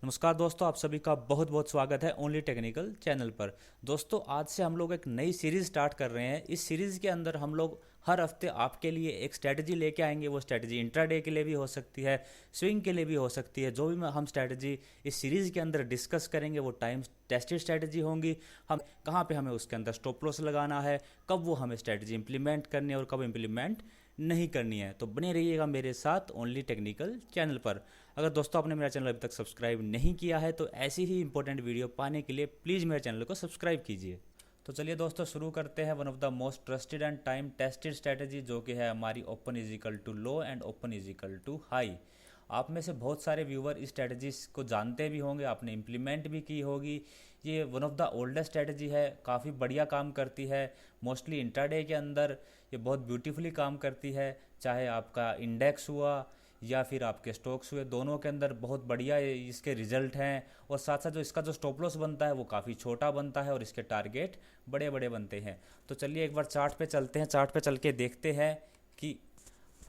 नमस्कार दोस्तों, आप सभी का बहुत बहुत स्वागत है ओनली टेक्निकल चैनल पर। दोस्तों, आज से हम लोग एक नई सीरीज़ स्टार्ट कर रहे हैं। इस सीरीज़ के अंदर हम लोग हर हफ्ते आपके लिए एक स्ट्रैटेजी लेके आएंगे। वो स्ट्रैटेजी इंट्राडे के लिए भी हो सकती है, स्विंग के लिए भी हो सकती है। जो भी हम स्ट्रैटेजी इस सीरीज़ के अंदर डिस्कस करेंगे वो टाइम टेस्टेड स्ट्रैटेजी होंगी। हम कहाँ पे हमें उसके अंदर स्टॉप लॉस लगाना है, कब वो हमें स्ट्रैटेजी इंप्लीमेंट करनी है और कब इम्प्लीमेंट नहीं करनी है। तो बने रहिएगा मेरे साथ ओनली टेक्निकल चैनल पर। अगर दोस्तों आपने मेरा चैनल अभी तक सब्सक्राइब नहीं किया है तो ऐसी ही इंपॉर्टेंट वीडियो पाने के लिए प्लीज़ मेरे चैनल को सब्सक्राइब कीजिए। तो चलिए दोस्तों, शुरू करते हैं one of the most trusted and time tested strategy, जो कि है हमारी open is equal to low and open is equal to high. आप में से बहुत सारे व्यूअर इस स्ट्रैटेजीज को जानते भी होंगे, आपने इम्प्लीमेंट भी की होगी। ये one of the oldest strategy है, काफ़ी बढ़िया काम करती है। मोस्टली इंट्राडे के अंदर ये बहुत ब्यूटीफुली काम करती है। चाहे आपका इंडेक्स हुआ या फिर आपके स्टॉक्स हुए, दोनों के अंदर बहुत बढ़िया इसके रिजल्ट हैं। और साथ साथ जो इसका जो स्टॉप लॉस बनता है वो काफ़ी छोटा बनता है और इसके टारगेट बड़े बड़े बनते हैं। तो चलिए एक बार चार्ट पे चलते हैं। चार्ट पे चल के देखते हैं कि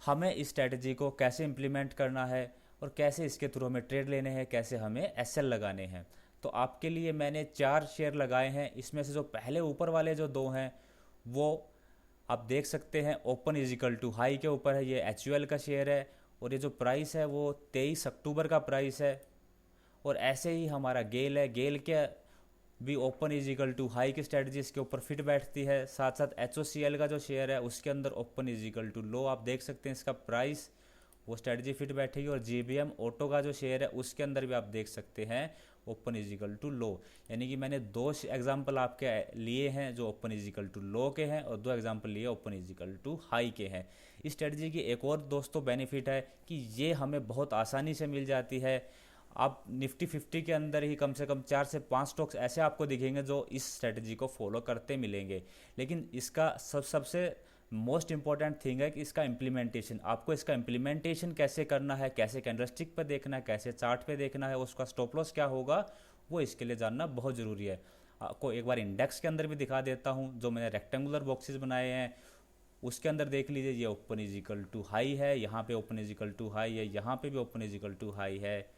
हमें इस स्ट्रैटेजी को कैसे इम्प्लीमेंट करना है और कैसे इसके थ्रू हमें ट्रेड लेने हैं, कैसे हमें एसएल लगाने हैं। तो आपके लिए मैंने 4 शेयर लगाए हैं। इसमें से जो पहले ऊपर वाले जो 2 हैं वो आप देख सकते हैं ओपन इजिकल टू हाई के ऊपर है। ये एचयूएल का शेयर है और ये जो प्राइस है वो 23 अक्टूबर का प्राइस है। और ऐसे ही हमारा गेल है, गेल के भी open is equal to high की स्ट्रेटजी इसके ऊपर फिट बैठती है। साथ साथ एचओसीएल का जो शेयर है उसके अंदर ओपन इज इक्वल टू लो आप देख सकते हैं इसका प्राइस, वो स्ट्रेटजी फिट बैठेगी। और जीबीएम ऑटो का जो शेयर है उसके अंदर भी आप देख सकते हैं open is equal to low. यानी कि मैंने 2 एग्जाम्पल आपके लिए हैं जो open is equal to low के हैं और 2 एग्जाम्पल लिए open is equal to high के हैं। इस स्ट्रेटजी की एक और दोस्तों बेनिफिट है कि ये हमें बहुत आसानी से मिल जाती है। आप निफ्टी 50 के अंदर ही कम से कम 4 से 5 स्टॉक्स ऐसे आपको दिखेंगे जो इस स्ट्रेटजी को फॉलो करते मिलेंगे। लेकिन इसका सबसे मोस्ट इंपॉर्टेंट थिंग है कि इसका इम्प्लीमेंटेशन, आपको इसका इम्प्लीमेंटेशन कैसे करना है, कैसे कैंडलस्टिक पर देखना है, कैसे चार्ट पे देखना है, उसका स्टॉप लॉस क्या होगा, वो इसके लिए जानना बहुत ज़रूरी है। आपको एक बार इंडेक्स के अंदर भी दिखा देता हूँ, जो मैंने रेक्टेंगुलर बॉक्सेस बनाए हैं उसके अंदर देख लीजिए। ये open is equal to high है, यहाँ पे open is equal to high है, यहाँ पे भी open is equal to high है,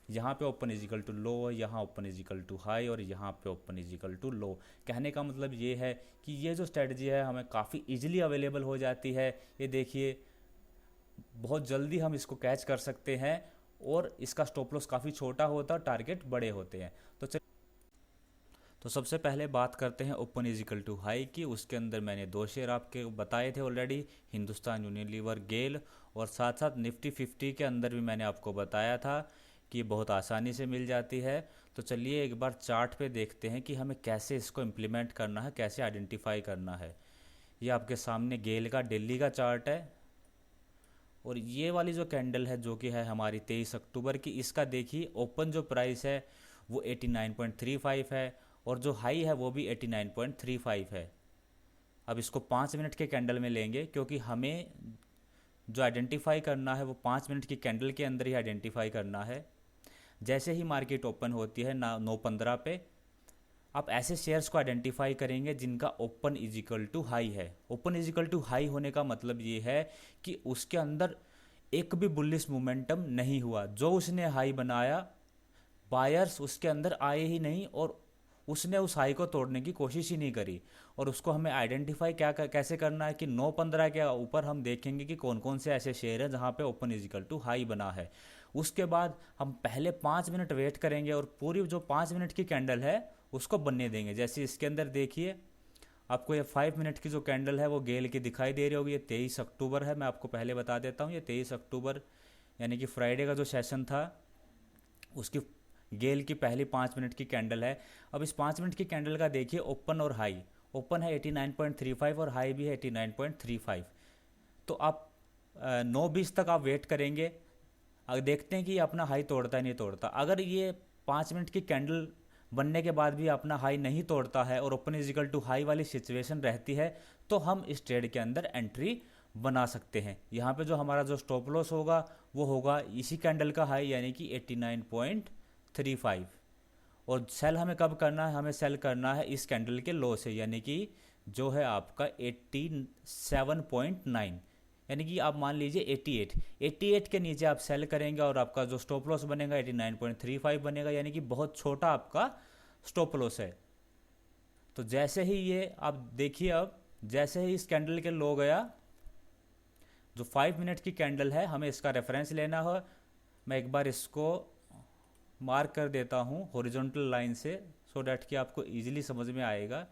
यहाँ पे ओपन इजिकल टू लो है, यहाँ ओपन इजिकल टू हाई और यहाँ पे ओपन इजिकल टू लो। कहने का मतलब ये है कि ये जो स्ट्रेटजी है हमें काफ़ी इजीली अवेलेबल हो जाती है। ये देखिए बहुत जल्दी हम इसको कैच कर सकते हैं और इसका स्टॉप लॉस काफ़ी छोटा होता है, टारगेट बड़े होते हैं। तो सबसे पहले बात करते हैं ओपन इजिकल टू हाई की। उसके अंदर मैंने 2 शेयर आपके बताए थे ऑलरेडी, हिंदुस्तान यूनिलीवर, गेल, और साथ साथ निफ्टी 50 के अंदर भी मैंने आपको बताया था कि बहुत आसानी से मिल जाती है। तो चलिए एक बार चार्ट पे देखते हैं कि हमें कैसे इसको इम्प्लीमेंट करना है, कैसे आइडेंटिफाई करना है। ये आपके सामने गेल का डेली का चार्ट है और ये वाली जो कैंडल है जो कि है हमारी 23 अक्टूबर की, इसका देखिए ओपन जो प्राइस है वो 89.35 है और जो हाई है वो भी 89.35 है। अब इसको 5 मिनट के कैंडल में लेंगे क्योंकि हमें जो आइडेंटिफाई करना है वो 5 मिनट की कैंडल के अंदर ही आइडेंटिफाई करना है। जैसे ही मार्केट ओपन होती है 9:15 पे, आप ऐसे शेयर्स को आइडेंटिफाई करेंगे जिनका ओपन इजिकल टू हाई है। ओपन इजिकल टू हाई होने का मतलब ये है कि उसके अंदर एक भी बुलिश मोमेंटम नहीं हुआ। जो उसने हाई बनाया, बायर्स उसके अंदर आए ही नहीं और उसने उस हाई को तोड़ने की कोशिश ही नहीं करी। और उसको हमें आइडेंटिफाई कैसे करना है कि 9:15 के ऊपर हम देखेंगे कि कौन कौन से ऐसे शेयर हैं जहाँ पे ओपन इजिकल टू हाई बना है। उसके बाद हम पहले 5 मिनट वेट करेंगे और पूरी जो 5 मिनट की कैंडल है उसको बनने देंगे। जैसे इसके अंदर देखिए आपको ये 5 मिनट की जो कैंडल है वो गेल की दिखाई दे रही होगी। ये 23 अक्टूबर है, मैं आपको पहले बता देता हूँ। ये 23 अक्टूबर यानी कि फ्राइडे का जो सेशन था उसकी गेल की पहली 5 मिनट की कैंडल है। अब इस 5 मिनट की कैंडल का देखिए ओपन और हाई, ओपन है 89.35 और हाई भी है 89.35। तो आप 9:20 तक आप वेट करेंगे, अगर देखते हैं कि ये अपना हाई तोड़ता है नहीं तोड़ता। अगर ये 5 मिनट की कैंडल बनने के बाद भी अपना हाई नहीं तोड़ता है और ओपन इजिकल टू हाई वाली सिचुएशन रहती है तो हम इस ट्रेड के अंदर एंट्री बना सकते हैं। यहाँ पे जो हमारा जो स्टॉप लॉस होगा वो होगा इसी कैंडल का हाई यानी कि 89.35। और सेल हमें कब करना है, हमें सेल करना है इस कैंडल के लो से यानी कि जो है आपका 87.9। यानी कि आप मान लीजिए 88 के नीचे आप सेल करेंगे और आपका जो स्टॉप लॉस बनेगा 89.35 बनेगा, यानी कि बहुत छोटा आपका स्टॉप लॉस है। तो जैसे ही ये आप देखिए, अब जैसे ही इस कैंडल के लो गया, जो 5 मिनट की कैंडल है, हमें इसका रेफरेंस लेना हो। मैं एक बार इसको मार्क कर देता हूँ हॉरिजॉन्टल लाइन से, सो डैट कि आपको इजीली समझ में आएगा।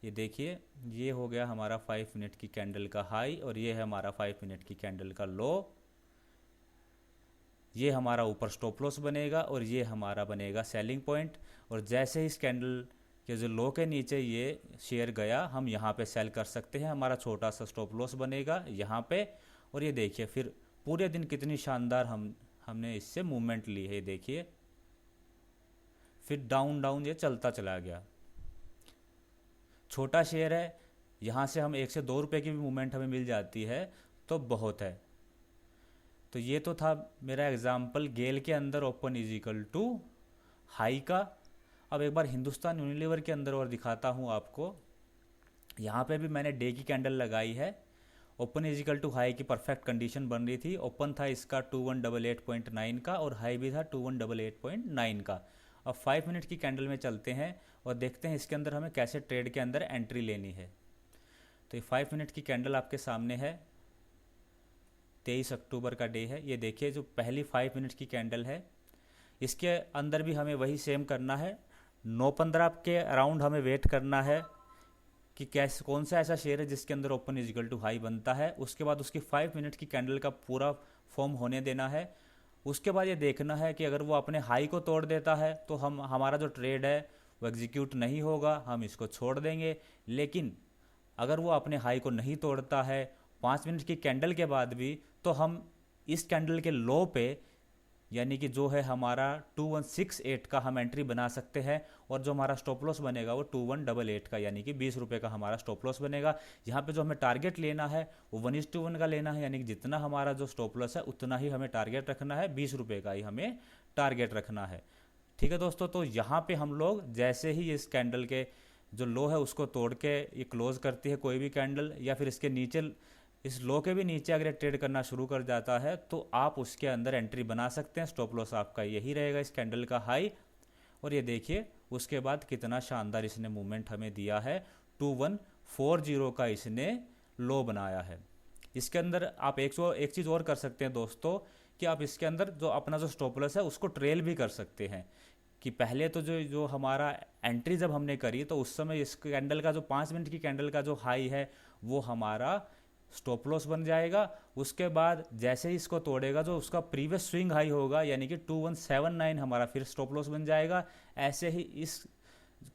ये देखिए, ये हो गया हमारा 5 मिनट की कैंडल का हाई और ये है हमारा 5 मिनट की कैंडल का लो। ये हमारा ऊपर स्टॉप लॉस बनेगा और ये हमारा बनेगा सेलिंग पॉइंट। और जैसे ही इस कैंडल के जो लो के नीचे ये शेयर गया, हम यहाँ पे सेल कर सकते हैं, हमारा छोटा सा स्टॉप लॉस बनेगा यहाँ पे। और ये देखिए फिर पूरे दिन कितनी शानदार हमने इससे मूवमेंट ली है। देखिए फिर डाउन डाउन ये चलता चला गया। छोटा शेयर है, यहाँ से हम 1 से 2 रुपए की भी मूवमेंट हमें मिल जाती है तो बहुत है। तो ये तो था मेरा एग्जाम्पल गेल के अंदर open is equal to high का। अब एक बार हिंदुस्तान यूनिलीवर के अंदर और दिखाता हूँ आपको। यहाँ पे भी मैंने डे की कैंडल लगाई है। Open is equal to high की परफेक्ट कंडीशन बन रही थी। ओपन था इसका 2188.9 का और हाई भी था 2188.9 का। अब 5 मिनट की कैंडल में चलते हैं और देखते हैं इसके अंदर हमें कैसे ट्रेड के अंदर एंट्री लेनी है। तो ये 5 मिनट की कैंडल आपके सामने है, 23 अक्टूबर का डे है। ये देखिए जो पहली 5 मिनट की कैंडल है, इसके अंदर भी हमें वही सेम करना है। 9:15 के अराउंड हमें वेट करना है कि कैसे कौन सा ऐसा शेयर है जिसके अंदर open is equal to high बनता है। उसके बाद उसकी 5 मिनट की कैंडल का पूरा फॉर्म होने देना है। उसके बाद ये देखना है कि अगर वो अपने हाई को तोड़ देता है तो हमारा जो ट्रेड है वो एग्जीक्यूट नहीं होगा, हम इसको छोड़ देंगे। लेकिन अगर वो अपने हाई को नहीं तोड़ता है 5 मिनट की कैंडल के बाद भी, तो हम इस कैंडल के लो पे, यानी कि जो है हमारा 2168 का, हम एंट्री बना सकते हैं। और जो हमारा स्टॉप लॉस बनेगा वो 2188 का, यानी कि 20 रुपये का हमारा स्टॉप लॉस बनेगा। यहाँ पे जो हमें टारगेट लेना है वो 1:1 का लेना है, यानी कि जितना हमारा जो स्टॉप लॉस है उतना ही हमें टारगेट रखना है, 20 रुपये का ही हमें टारगेट रखना है। ठीक है दोस्तों, तो यहाँ पे हम लोग जैसे ही इस कैंडल के जो लो है उसको तोड़ के ये क्लोज करती है कोई भी कैंडल, या फिर इसके नीचे, इस लो के भी नीचे अगर ट्रेड करना शुरू कर जाता है तो आप उसके अंदर एंट्री बना सकते हैं। स्टॉप लॉस आपका यही रहेगा, इस कैंडल का हाई। और ये देखिए उसके बाद कितना शानदार इसने मूवमेंट हमें दिया है, 2140 का इसने लो बनाया है। इसके अंदर आप एक चीज़ और कर सकते हैं दोस्तों, कि आप इसके अंदर जो अपना जो स्टॉप लॉस है उसको ट्रेल भी कर सकते हैं। कि पहले तो जो हमारा एंट्री जब हमने करी तो उस समय इस कैंडल का जो 5 मिनट की कैंडल का जो हाई है वो हमारा स्टॉप लॉस बन जाएगा। उसके बाद जैसे ही इसको तोड़ेगा जो उसका प्रीवियस स्विंग हाई होगा, यानी कि 2179 हमारा फिर स्टॉप लॉस बन जाएगा। ऐसे ही इस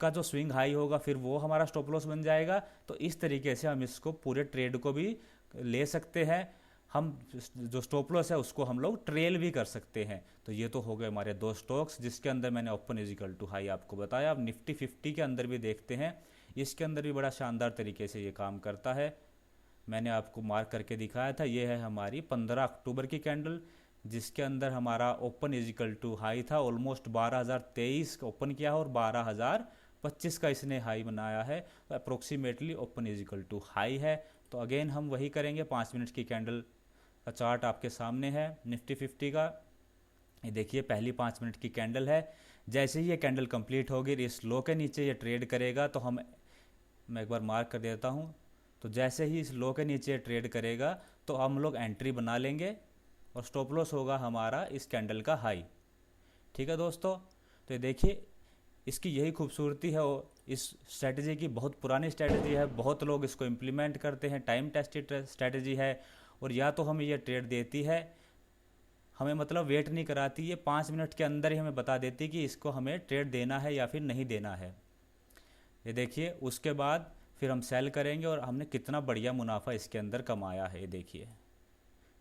का जो स्विंग हाई होगा फिर वो हमारा स्टॉप लॉस बन जाएगा। तो इस तरीके से हम इसको पूरे ट्रेड को भी ले सकते हैं। हम जो स्टॉप लॉस है उसको हम लोग ट्रेल भी कर सकते हैं। तो ये तो हो गए हमारे 2 स्टॉक्स जिसके अंदर मैंने open is equal to high आपको बताया। अब निफ्टी 50 के अंदर भी देखते हैं, इसके अंदर भी बड़ा शानदार तरीके से ये काम करता है। मैंने आपको मार्क करके दिखाया था, ये है हमारी 15 अक्टूबर की कैंडल जिसके अंदर हमारा open is equal to high था। ऑलमोस्ट 12,023 ओपन किया है और 12,025 का इसने हाई बनाया है। तो approximately open is equal to high है। तो अगेन हम वही करेंगे। 5 मिनट की कैंडल का चार्ट आपके सामने है निफ्टी 50 का। ये देखिए पहली 5 मिनट की कैंडल है। जैसे ही ये कैंडल कंप्लीट होगी, इस लो के नीचे ये ट्रेड करेगा तो मैं एक बार मार्क कर देता हूँ। तो जैसे ही इस लो के नीचे ट्रेड करेगा तो हम लोग एंट्री बना लेंगे और स्टॉप लॉस होगा हमारा इस कैंडल का हाई। ठीक है दोस्तों, तो ये देखिए इसकी यही खूबसूरती है। इस स्ट्रैटेजी की बहुत पुरानी स्ट्रैटेजी है, बहुत लोग इसको इम्प्लीमेंट करते हैं, टाइम टेस्टेड स्ट्रैटेजी है। और या तो हमें ये ट्रेड देती है, हमें मतलब वेट नहीं कराती, ये 5 मिनट के अंदर ही हमें बता देती कि इसको हमें ट्रेड देना है या फिर नहीं देना है। ये देखिए उसके बाद फिर हम सेल करेंगे और हमने कितना बढ़िया मुनाफा इसके अंदर कमाया है। ये देखिए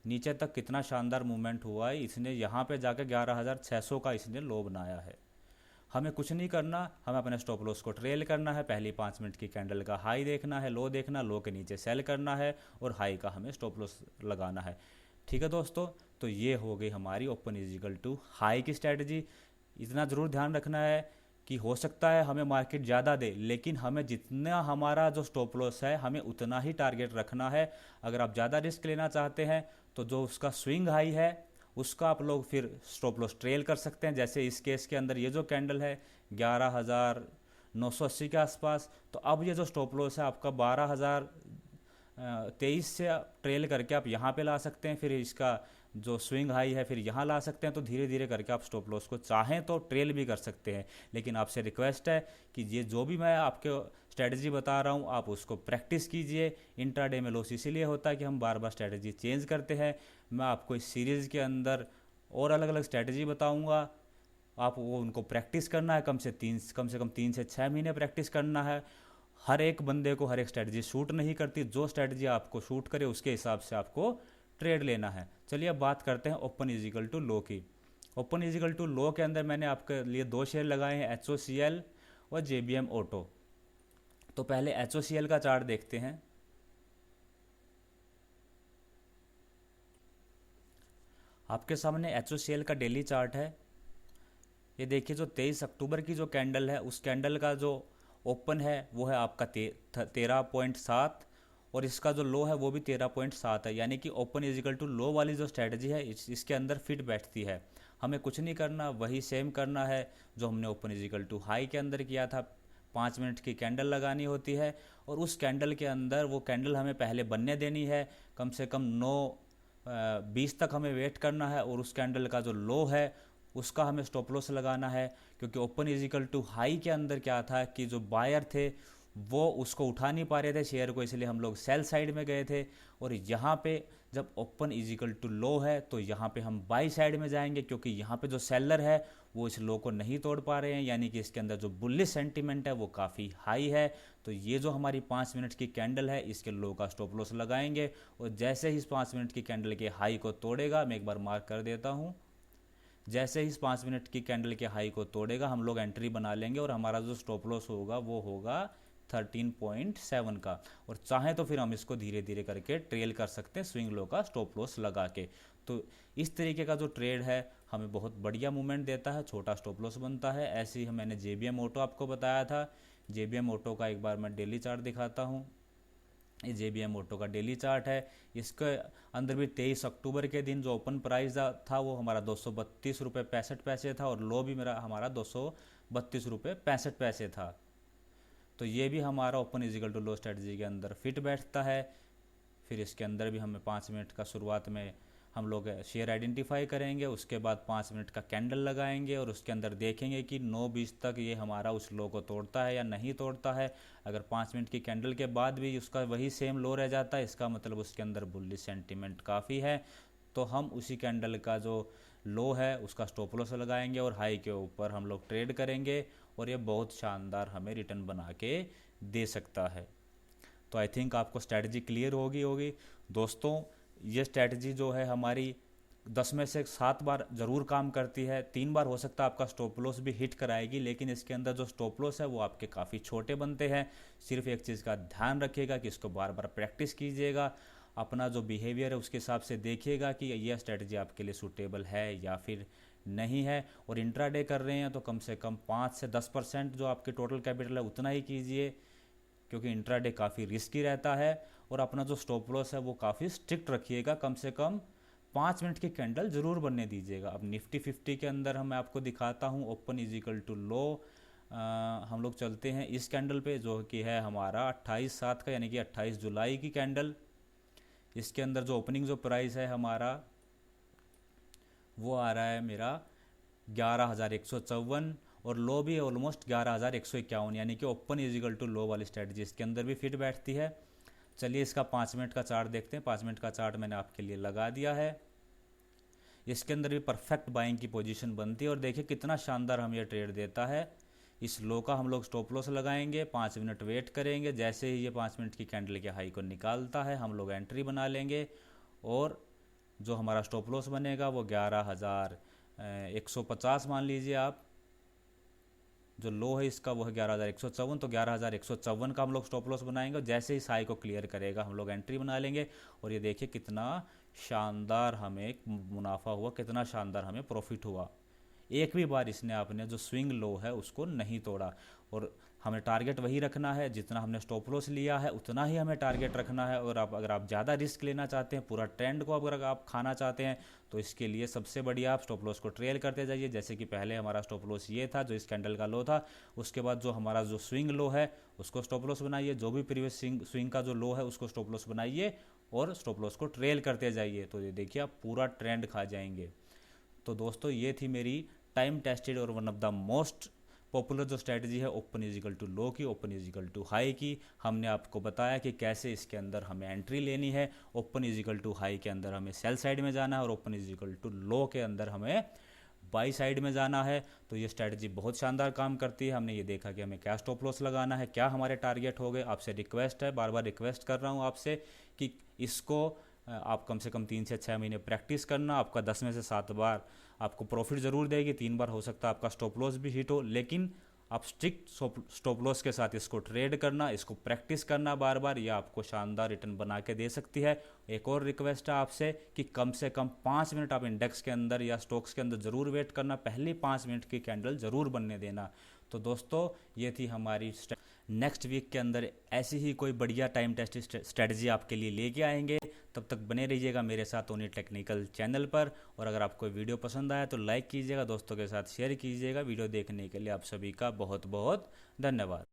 नीचे तक कितना शानदार मूवमेंट हुआ है। इसने यहाँ पे जाकर 11,600 का इसने लो बनाया है। हमें कुछ नहीं करना, हमें अपने स्टॉप लॉस को ट्रेल करना है। पहली 5 मिनट की कैंडल का हाई देखना है, लो देखना, लो के नीचे सेल करना है और हाई का हमें स्टॉप लॉस लगाना है। ठीक है दोस्तों, तो ये हो गई हमारी open is equal to high की स्ट्रैटेजी। इतना ज़रूर ध्यान रखना है कि हो सकता है हमें मार्केट ज़्यादा दे, लेकिन हमें जितना हमारा जो स्टॉप लॉस है हमें उतना ही टारगेट रखना है। अगर आप ज़्यादा रिस्क लेना चाहते हैं तो जो उसका स्विंग हाई है उसका आप लोग फिर स्टॉप लॉस ट्रेल कर सकते हैं। जैसे इस केस के अंदर ये जो कैंडल है 11,980 के आसपास, तो अब ये जो स्टॉप लॉस है आपका 12,023 से ट्रेल करके आप यहाँ पे ला सकते हैं। फिर इसका जो स्विंग हाई है फिर यहाँ ला सकते हैं। तो धीरे धीरे करके आप स्टॉप लॉस को चाहें तो ट्रेल भी कर सकते हैं। लेकिन आपसे रिक्वेस्ट है कि ये जो भी मैं आपके स्ट्रैटेजी बता रहा हूँ आप उसको प्रैक्टिस कीजिए। इंट्राडे में लॉस इसीलिए होता है कि हम बार बार स्ट्रैटेजी चेंज करते हैं। मैं आपको इस सीरीज़ के अंदर और अलग अलग स्ट्रैटेजी बताऊँगा, आप वो उनको प्रैक्टिस करना है। कम से कम 3 से 6 महीने प्रैक्टिस करना है। हर एक बंदे को हर एक स्ट्रैटेजी शूट नहीं करती, जो स्ट्रैटेजी आपको शूट करे उसके हिसाब से आपको ट्रेड लेना है। चलिए अब बात करते हैं ओपन इजिकल टू लो की। ओपन इजिकल टू लो के अंदर मैंने आपके लिए 2 शेयर लगाए हैं, HOCL और JBM ऑटो। तो पहले HOCL का चार्ट देखते हैं। आपके सामने HOCL का डेली चार्ट है। ये देखिए जो 23 अक्टूबर की जो कैंडल है उस कैंडल का जो ओपन है वो है आपका 13.7 और इसका जो लो है वो भी 13.7 है। यानी कि ओपन इजिकल टू लो वाली जो स्ट्रैटेजी है इसके अंदर फिट बैठती है। हमें कुछ नहीं करना, वही सेम करना है जो हमने ओपन इजिकल टू हाई के अंदर किया था। 5 मिनट की कैंडल लगानी होती है और उस कैंडल के अंदर वो कैंडल हमें पहले बनने देनी है। कम से कम 9:20 तक हमें वेट करना है और उस कैंडल का जो लो है उसका हमें स्टॉप लॉस लगाना है। क्योंकि ओपन इजिकल टू हाई के अंदर क्या था कि जो बायर थे वो उसको उठा नहीं पा रहे थे शेयर को, इसलिए हम लोग सेल साइड में गए थे। और यहाँ पे जब ओपन इजिकल टू लो है तो यहाँ पे हम बाई साइड में जाएंगे, क्योंकि यहाँ पे जो सेलर है वो इस लो को नहीं तोड़ पा रहे हैं। यानी कि इसके अंदर जो बुलिश सेंटीमेंट है वो काफ़ी हाई है। तो ये जो हमारी 5 मिनट की कैंडल है इसके लो का स्टॉप लॉस लगाएंगे और जैसे ही इस 5 मिनट की कैंडल के हाई को तोड़ेगा, मैं एक बार मार्क कर देता हूँ, जैसे ही इस 5 मिनट की कैंडल के हाई को तोड़ेगा हम लोग एंट्री बना लेंगे और हमारा जो स्टॉप लॉस होगा वो होगा 13.7 का। और चाहें तो फिर हम इसको धीरे धीरे करके ट्रेल कर सकते हैं स्विंग लो का स्टॉप लॉस लगा के। तो इस तरीके का जो ट्रेड है हमें बहुत बढ़िया मूवमेंट देता है, छोटा स्टॉप लॉस बनता है। ऐसे ही मैंने JBM ऑटो आपको बताया था। JBM ऑटो का एक बार मैं डेली चार्ट दिखाता हूँ। ये JBM ऑटो का डेली चार्ट है। इसके अंदर भी 23 अक्टूबर के दिन जो ओपन प्राइस था वो हमारा 232 रुपये 65 पैसे था और लो भी हमारा 232 रुपये 65 पैसे था। तो ये भी हमारा open is equal to low strategy के अंदर फिट बैठता है। फिर इसके अंदर भी हमें 5 मिनट का शुरुआत में हम लोग शेयर आइडेंटिफाई करेंगे, उसके बाद 5 मिनट का कैंडल लगाएंगे और उसके अंदर देखेंगे कि 9:20 तक ये हमारा उस लो को तोड़ता है या नहीं तोड़ता है। अगर 5 मिनट की कैंडल के बाद भी उसका वही सेम लो रह जाता है, इसका मतलब उसके अंदर बुलिश सेंटीमेंट काफ़ी है। तो हम उसी कैंडल का जो लो है उसका स्टॉप लॉस लगाएंगे और हाई के ऊपर हम लोग ट्रेड करेंगे और ये बहुत शानदार हमें रिटर्न बना के दे सकता है। तो आई थिंक आपको स्ट्रैटेजी क्लियर होगी दोस्तों। ये स्ट्रैटेजी जो है हमारी 10 में से 7 बार ज़रूर काम करती है। 3 बार हो सकता है आपका स्टॉप लॉस भी हिट कराएगी, लेकिन इसके अंदर जो स्टॉप लॉस है वो आपके काफ़ी छोटे बनते हैं। सिर्फ एक चीज़ का ध्यान रखिएगा कि इसको बार बार प्रैक्टिस कीजिएगा, अपना जो बिहेवियर है उसके हिसाब से देखिएगा कि यह स्ट्रैटेजी आपके लिए सूटेबल है या फिर नहीं है। और इंट्राडे कर रहे हैं तो कम से कम 5 से 10% जो आपके टोटल कैपिटल है उतना ही कीजिए, क्योंकि इंट्राडे काफ़ी रिस्की रहता है। और अपना जो स्टॉप लॉस है वो काफ़ी स्ट्रिक्ट रखिएगा, कम से कम 5 मिनट की कैंडल ज़रूर बनने दीजिएगा। अब निफ्टी 50 के अंदर मैं आपको दिखाता हूँ ओपन इजिकल टू लो। हम लोग चलते हैं इस कैंडल पे जो कि है हमारा 28/7 का, यानी कि 28 जुलाई की कैंडल। इसके अंदर जो ओपनिंग जो प्राइस है हमारा वो आ रहा है मेरा 11,154 और लो भी ऑलमोस्ट 11,151, यानी कि ओपन इजिकल टू लो वाली स्ट्रेटजी इसके अंदर भी फिट बैठती है। चलिए इसका 5 मिनट का चार्ट देखते हैं। 5 मिनट का चार्ट मैंने आपके लिए लगा दिया है। इसके अंदर भी परफेक्ट बाइंग की पोजीशन बनती है और देखिए कितना शानदार हम ये ट्रेड देता है। इस लो का हम लोग स्टॉप लॉस लगाएंगे, 5 मिनट वेट करेंगे, जैसे ही ये 5 मिनट की कैंडल के हाई को निकालता है हम लोग एंट्री बना लेंगे और जो हमारा स्टॉप लॉस बनेगा वो 11,150 मान लीजिए आप। जो लो है इसका वो है 11,154, तो 11,154 का हम लोग स्टॉप लॉस बनाएंगे और जैसे ही हाई को क्लियर करेगा हम लोग एंट्री बना लेंगे। और ये देखिए कितना शानदार हमें मुनाफा हुआ, कितना शानदार हमें प्रॉफिट हुआ। एक भी बार इसने आपने जो स्विंग लो है उसको नहीं तोड़ा। और हमें टारगेट वही रखना है, जितना हमने स्टॉप लॉस लिया है उतना ही हमें टारगेट रखना है। और आप अगर आप ज़्यादा रिस्क लेना चाहते हैं, पूरा ट्रेंड को अगर आप खाना चाहते हैं, तो इसके लिए सबसे बढ़िया आप स्टॉप लॉस को ट्रेल करते जाइए। जैसे कि पहले हमारा स्टॉप लॉस ये था जो इस कैंडल का लो था, उसके बाद जो हमारा जो स्विंग लो है उसको स्टॉप लॉस बनाइए, जो भी प्रीवियस स्विंग का जो लो है उसको स्टॉप लॉस बनाइए और स्टॉप लॉस को ट्रेल करते जाइए। तो ये देखिए आप पूरा ट्रेंड खा जाएंगे। तो दोस्तों ये थी मेरी टाइम टेस्टेड और one of the most popular जो स्ट्रैटेजी है ओपन इजिकल टू लो की, ओपन इजिकल टू हाई की। हमने आपको बताया कि कैसे इसके अंदर हमें एंट्री लेनी है। ओपन इजिकल टू हाई के अंदर हमें सेल साइड में जाना है और ओपन इजिकल टू लो के अंदर हमें बाई साइड में जाना है। तो ये स्ट्रैटेजी बहुत शानदार काम करती है। हमने ये देखा कि हमें क्या स्टॉप लॉस लगाना है, क्या हमारे टारगेट हो गए। आपसे रिक्वेस्ट है, बार बार रिक्वेस्ट कर रहा हूँ आपसे कि इसको आप कम से कम 3 से 6 महीने प्रैक्टिस करना। आपका 10 में से 7 बार आपको प्रॉफिट ज़रूर देगी, 3 बार हो सकता है आपका स्टॉप लॉस भी हिट हो, लेकिन आप स्ट्रिक्ट स्टॉप लॉस के साथ इसको ट्रेड करना, इसको प्रैक्टिस करना बार बार, यह आपको शानदार रिटर्न बना के दे सकती है। एक और रिक्वेस्ट है आपसे कि कम से कम 5 मिनट आप इंडेक्स के अंदर या स्टॉक्स के अंदर ज़रूर वेट करना, पहली 5 मिनट की कैंडल ज़रूर बनने देना। तो दोस्तों ये थी हमारी नेक्स्ट वीक के अंदर ऐसी ही कोई बढ़िया टाइम टेस्ट स्ट्रेटजी आपके लिए लेके आएंगे। तब तक बने रहिएगा मेरे साथ ओनली टेक्निकल चैनल पर। और अगर आपको वीडियो पसंद आया तो लाइक कीजिएगा, दोस्तों के साथ शेयर कीजिएगा। वीडियो देखने के लिए आप सभी का बहुत बहुत धन्यवाद।